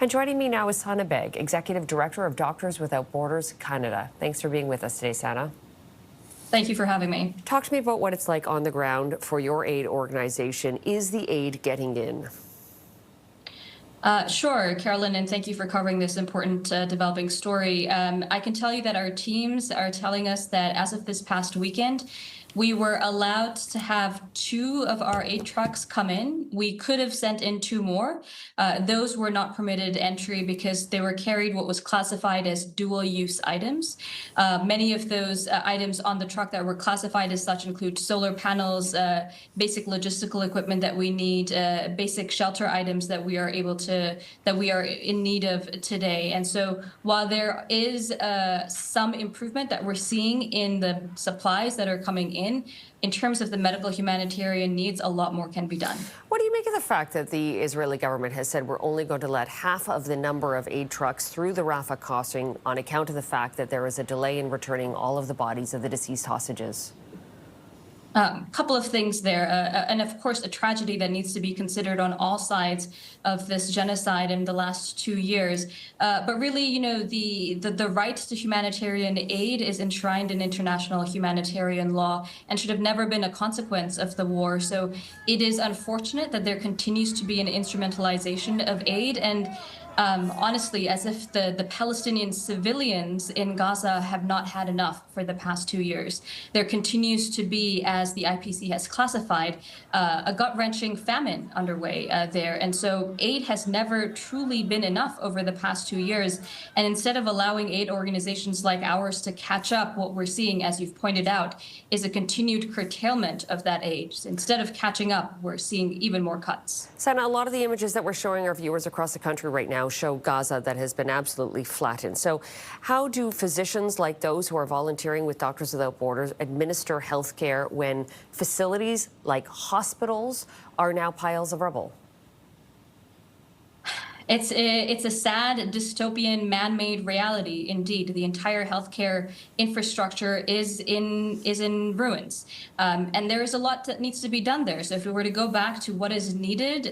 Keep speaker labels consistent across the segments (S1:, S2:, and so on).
S1: And joining me now is Sana Beg, Executive Director of Doctors Without Borders Canada. Thanks for being with us today, Sana.
S2: Thank you for having me.
S1: Talk to me about what it's like on the ground for your aid organization. Is the aid getting in?
S2: Sure, Carolyn, and thank you for covering this important developing story. I can tell you that our teams are telling us that as of this past weekend, we were allowed to have 2 of our 8 trucks come in. We could have sent in 2 more. Those were not permitted entry because they were carried what was classified as dual-use items. Many of those items on the truck that were classified as such include solar panels, basic logistical equipment that we need, basic shelter items that we are in need of today. And so while there is some improvement that we're seeing in the supplies that are coming in terms of the medical humanitarian needs, a lot more can be done.
S1: What do you make of the fact that the Israeli government has said we're only going to let half of the number of aid trucks through the Rafah crossing on account of the fact that there is a delay in returning all of the bodies of the deceased hostages?
S2: Couple of things there, and of course a tragedy that needs to be considered on all sides of this genocide in the last 2 years. But really, you know, the right to humanitarian aid is enshrined in international humanitarian law and should have never been a consequence of the war. So it is unfortunate that there continues to be an instrumentalization of aid, and honestly, as if the Palestinian civilians in Gaza have not had enough for the past 2 years. There continues to be, as the IPC has classified, a gut-wrenching famine underway there. And so aid has never truly been enough over the past 2 years. And instead of allowing aid organizations like ours to catch up, what we're seeing, as you've pointed out, is a continued curtailment of that aid. Instead of catching up, we're seeing even more cuts.
S1: Sana, a lot of the images that we're showing our viewers across the country right now show Gaza that has been absolutely flattened. So how do physicians like those who are volunteering with Doctors Without Borders administer health care when facilities like hospitals are now piles of rubble?
S2: It's a sad, dystopian, man-made reality. Indeed, the entire healthcare infrastructure is in ruins, and there is a lot that needs to be done there. So, if we were to go back to what is needed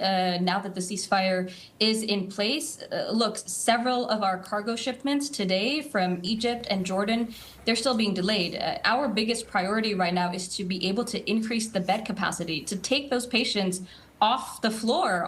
S2: now that the ceasefire is in place, look, several of our cargo shipments today from Egypt and Jordan, they're still being delayed. Our biggest priority right now is to be able to increase the bed capacity to take those patients off the floor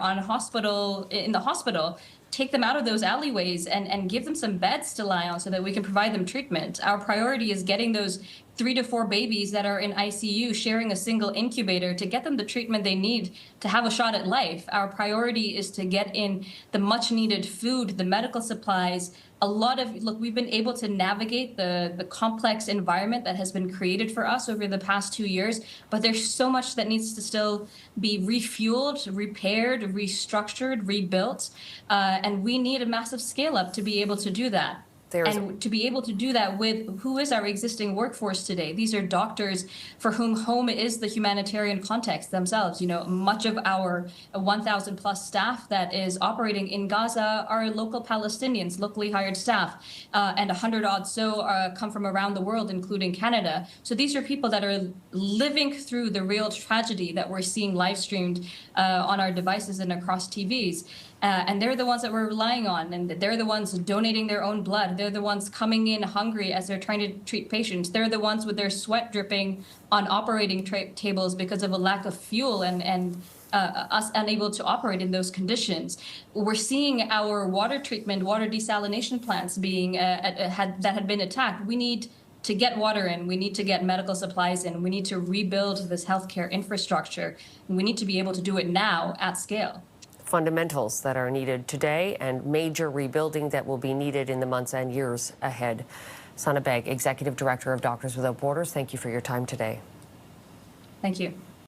S2: in the hospital, take them out of those alleyways and give them some beds to lie on so that we can provide them treatment. Our priority is getting those 3 to 4 babies that are in ICU sharing a single incubator to get them the treatment they need to have a shot at life. Our priority is to get in the much needed food, the medical supplies. Look, we've been able to navigate the complex environment that has been created for us over the past 2 years, but there's so much that needs to still be refueled, repaired, restructured, rebuilt, and we need a massive scale up to be able to do that. And to be able to do that with who is our existing workforce today. These are doctors for whom home is the humanitarian context themselves. You know, much of our 1,000 plus staff that is operating in Gaza are local Palestinians, locally hired staff, and 100 odd so come from around the world, including Canada. So these are people that are living through the real tragedy that we're seeing live streamed on our devices and across TVs. And they're the ones that we're relying on, and they're the ones donating their own blood. They're the ones coming in hungry as they're trying to treat patients. They're the ones with their sweat dripping on operating tables because of a lack of fuel and us unable to operate in those conditions. We're seeing our water treatment, water desalination plants being that had been attacked. We need to get water in, we need to get medical supplies in, we need to rebuild this healthcare infrastructure, and we need to be able to do it now at scale.
S1: Fundamentals that are needed today and major rebuilding that will be needed in the months and years ahead. Sana Beg, Executive Director of Doctors Without Borders, thank you for your time today.
S2: Thank you.